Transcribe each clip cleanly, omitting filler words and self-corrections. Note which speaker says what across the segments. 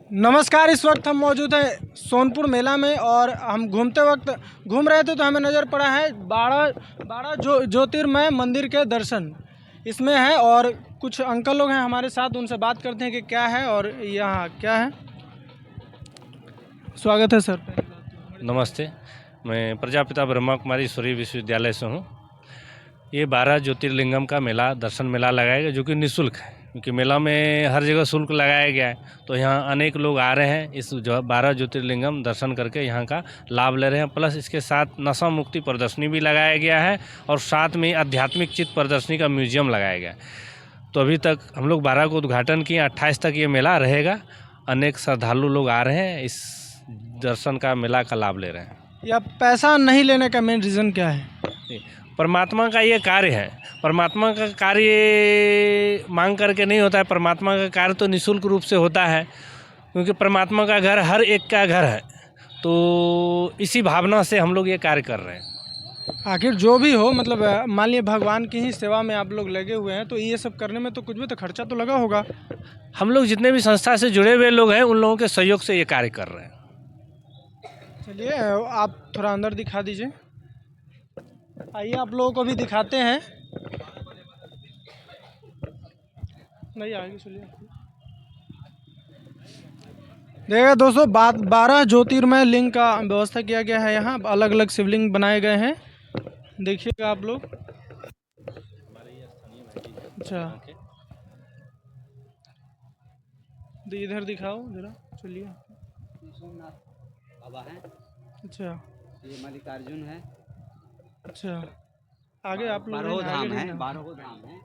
Speaker 1: नमस्कार। इस वक्त हम मौजूद हैं सोनपुर मेला में और हम घूमते वक्त घूम रहे थे तो हमें नज़र पड़ा है बारह ज्योतिर्मय मंदिर के दर्शन इसमें है। और कुछ अंकल लोग हैं हमारे साथ, उनसे बात करते हैं कि क्या है और यहाँ क्या है। स्वागत है सर।
Speaker 2: नमस्ते, मैं प्रजापिता ब्रह्मा कुमारी ईश्वरीय विश्वविद्यालय से हूँ। ये 12 ज्योतिर्लिंगम का मेला, दर्शन मेला लगाया गया जो कि निःशुल्क है, क्योंकि मेला में हर जगह शुल्क लगाया गया है। तो यहाँ अनेक लोग आ रहे हैं इस 12 ज्योतिर्लिंगम दर्शन करके यहाँ का लाभ ले रहे हैं। प्लस इसके साथ नशा मुक्ति प्रदर्शनी भी लगाया गया है और साथ में आध्यात्मिक चित्त प्रदर्शनी का म्यूजियम लगाया गया है। तो अभी तक हम लोग 12 को उद्घाटन किए, 28 तक ये मेला रहेगा। अनेक श्रद्धालु लोग आ रहे हैं, इस दर्शन का मेला का लाभ ले रहे हैं।
Speaker 1: या पैसा नहीं लेने का मेन रीज़न क्या है?
Speaker 2: परमात्मा का ये कार्य है। परमात्मा का कार्य मांग करके नहीं होता है, परमात्मा का कार्य तो निःशुल्क रूप से होता है, क्योंकि परमात्मा का घर हर एक का घर है। तो इसी भावना से हम लोग ये कार्य कर रहे हैं।
Speaker 1: आखिर जो भी हो, मतलब मान लीजिए भगवान की ही सेवा में आप लोग लगे हुए हैं, तो ये सब करने में तो कुछ भी तो खर्चा तो लगा होगा।
Speaker 2: हम लोग जितने भी संस्था से जुड़े हुए लोग हैं, उन लोगों के सहयोग से ये कार्य कर रहे हैं।
Speaker 1: चलिए आप थोड़ा अंदर दिखा दीजिए। आइए आप लोगों को भी दिखाते हैं। नहीं आगे चलिए। देखिए दोस्तों, 12 ज्योतिर्मय लिंग का व्यवस्था किया गया है। यहाँ अलग अलग शिवलिंग बनाए गए हैं, देखिएगा आप लोग। अच्छा, तो इधर दिखाओ जरा, चलिए।
Speaker 3: सोमनाथ बाबा हैं।
Speaker 1: अच्छा,
Speaker 3: ये मल्लिकार्जुन है।
Speaker 1: अच्छा, आगे आप लोग
Speaker 3: बारहों
Speaker 1: आगे
Speaker 3: धाम
Speaker 1: भी
Speaker 3: है,
Speaker 1: ना।
Speaker 3: 12 धाम है।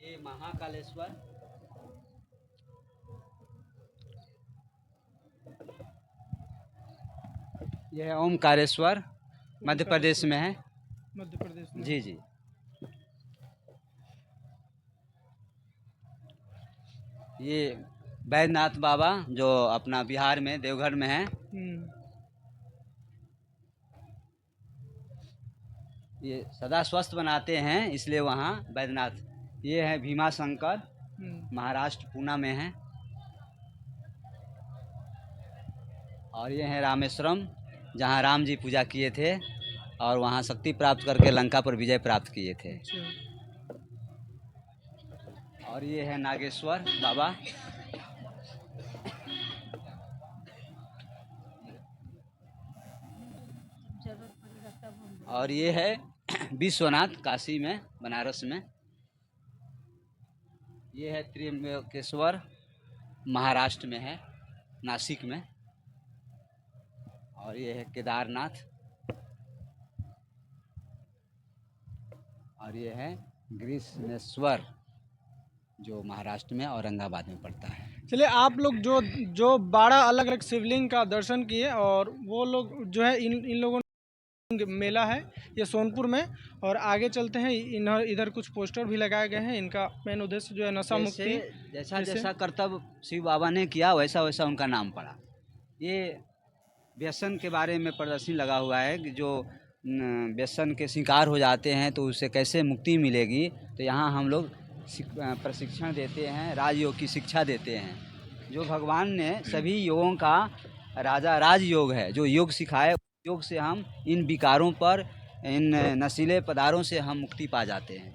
Speaker 3: ये महाकालेश्वर, ये है ओमकारेश्वर, मध्य प्रदेश में है।
Speaker 1: मध्य प्रदेश में।
Speaker 3: जी जी। ये बैद्यनाथ बाबा जो अपना बिहार में देवघर में है। ये सदा स्वस्थ बनाते हैं, इसलिए वहाँ बैद्यनाथ। ये है भीमा शंकर, महाराष्ट्र पूना में है। और ये है रामेश्वरम, जहाँ राम जी पूजा किए थे और वहाँ शक्ति प्राप्त करके लंका पर विजय प्राप्त किए थे। और ये है नागेश्वर बाबा। और ये है विश्वनाथ, काशी में, बनारस में। ये है त्र्यंबकेश्वर, महाराष्ट्र में है, नासिक में। और ये है केदारनाथ। और ये है ग्रीष्मेश्वर, जो महाराष्ट्र में औरंगाबाद में पड़ता है।
Speaker 1: चलिए, आप लोग जो 12 अलग अलग शिवलिंग का दर्शन किए, और वो लोग जो है इन लोगों ने मेला है ये सोनपुर में। और आगे चलते हैं, इधर कुछ पोस्टर भी लगाए गए हैं। इनका मेन उद्देश्य जो है नशा मुक्ति।
Speaker 3: जैसा कर्तव्य शिव बाबा ने किया, वैसा वैसा उनका नाम पड़ा। ये व्यसन के बारे में प्रदर्शनी लगा हुआ है कि जो व्यसन के शिकार हो जाते हैं तो उससे कैसे मुक्ति मिलेगी। तो यहाँ हम लोग प्रशिक्षण देते हैं, राजयोग की शिक्षा देते हैं। जो भगवान ने सभी योगों का राजा राजयोग है, जो योग सिखाए, योग से हम इन विकारों पर, इन नशीले पदार्थों से हम मुक्ति पा जाते हैं।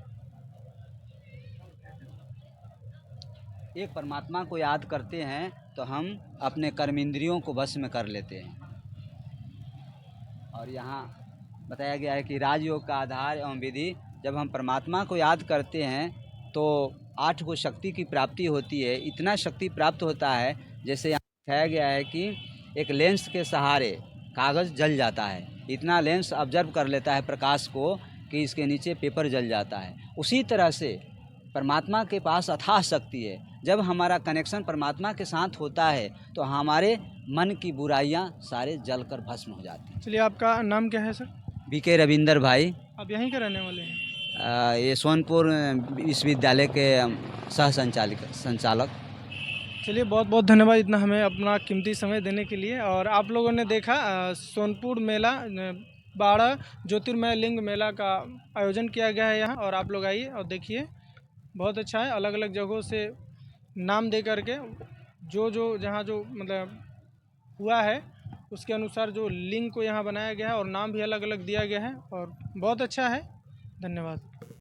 Speaker 3: एक परमात्मा को याद करते हैं तो हम अपने कर्मेंद्रियों को वश में कर लेते हैं। और यहाँ बताया गया है कि राजयोग का आधार एवं विधि, जब हम परमात्मा को याद करते हैं तो 8 को शक्ति की प्राप्ति होती है। इतना शक्ति प्राप्त होता है, जैसे यहाँ बताया गया है कि एक लेंस के सहारे कागज़ जल जाता है। इतना लेंस ऑब्जर्व कर लेता है प्रकाश को कि इसके नीचे पेपर जल जाता है। उसी तरह से परमात्मा के पास अथाह शक्ति है। जब हमारा कनेक्शन परमात्मा के साथ होता है तो हमारे मन की बुराइयां सारे जल कर भस्म हो जाती हैं।
Speaker 1: चलिए, आपका नाम क्या है सर?
Speaker 3: बीके रविंदर भाई।
Speaker 1: आप यहीं के रहने वाले हैं?
Speaker 3: ये सोनपुर विश्वविद्यालय के सह संचालक।
Speaker 1: चलिए, बहुत बहुत धन्यवाद इतना हमें अपना कीमती समय देने के लिए। और आप लोगों ने देखा सोनपुर मेला, 12 ज्योतिर्मय लिंग मेला का आयोजन किया गया है यहाँ। और आप लोग आइए और देखिए, बहुत अच्छा है। अलग अलग जगहों से नाम दे करके जो जहाँ जो मतलब हुआ है उसके अनुसार जो लिंग को यहाँ बनाया गया है और नाम भी अलग अलग दिया गया है और बहुत अच्छा है। धन्यवाद।